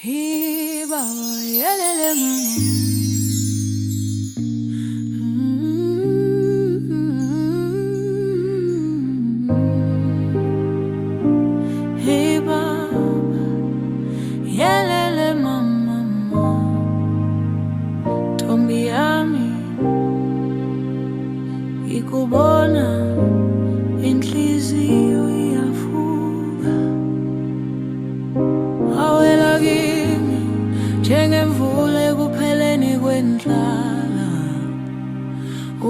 Hey Baba, yalele mama. Hey Baba, yalele mama. Ntombi yami ikubona inhliziyo iyavuka, awela kimi njengemvula ekupheleni kwendlala.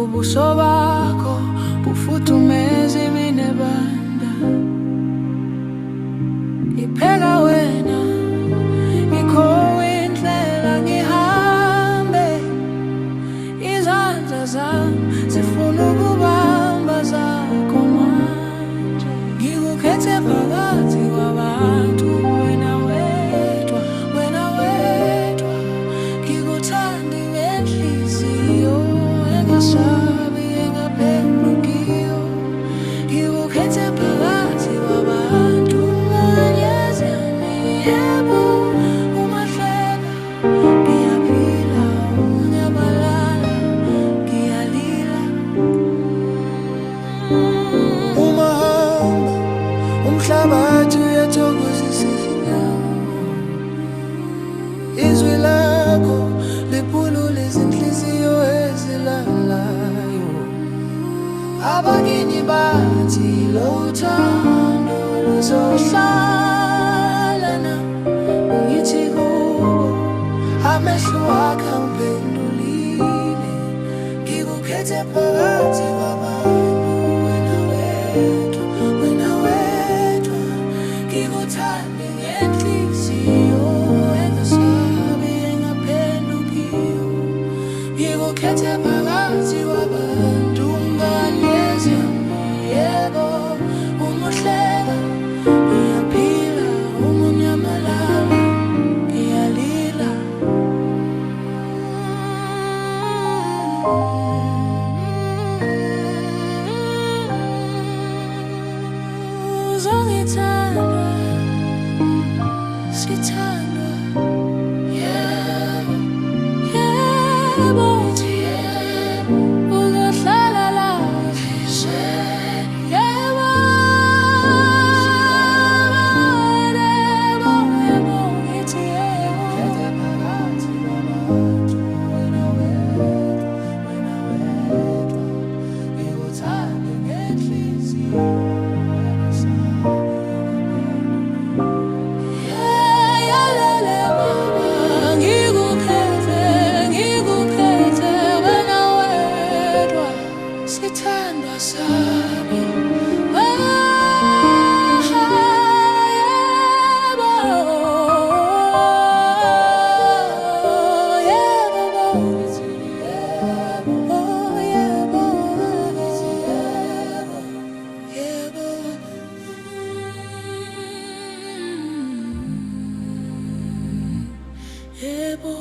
Ubuso bakho bufudumeza iminebanda, ipheka wena ikhowe indlela ngihambe. Izandla zami zifuna ukubamba zakho manje, ngikukhethe phakathi kwabantu. Wena wedwa, wena wedwa, ngikuthanda ngenhliziyo engasabi engaphendukiyo. Ngikukhethe phakathi kwabantu, nganyezeni yebo umahleka. Ngiyaphila unyamalala, ngiyalila. Umahamba umhlabathi uyathokozisa izinyawo, izwi lakho liphulula izinhliziyo ezilalayo. Abakini bathi lo thando luzohlala na, ngithi kubo amehlo akho angiphendulile. Ngikukhethe phakathi kwabantu, wena wedwa, wena wedwa, ngikuthande ngenhliziyo engasabi engaphendukiyo. Ngikukhethe phakathi kwabantu, nganyezi yebo umuhleka. Ngiyaphila umunyamalala, ngiyalila. Uzongithanda, sithandwa, yebo, yebo, yebo. Uzohlala la enhlizweni, yebo, yebo, yebo, ngithi yebo. Ngikhethe phakathi kwabantu, wena wedwa, wena wedwa, ngikuthande ngenhliziyo engasabi. Yalele mama, ngikukhethe, ngikukhethe, wena wedwa, sithandwa sami. Yebo, yebo, ngithi yebo, yebo, ngithi yebo, yebo, yebo.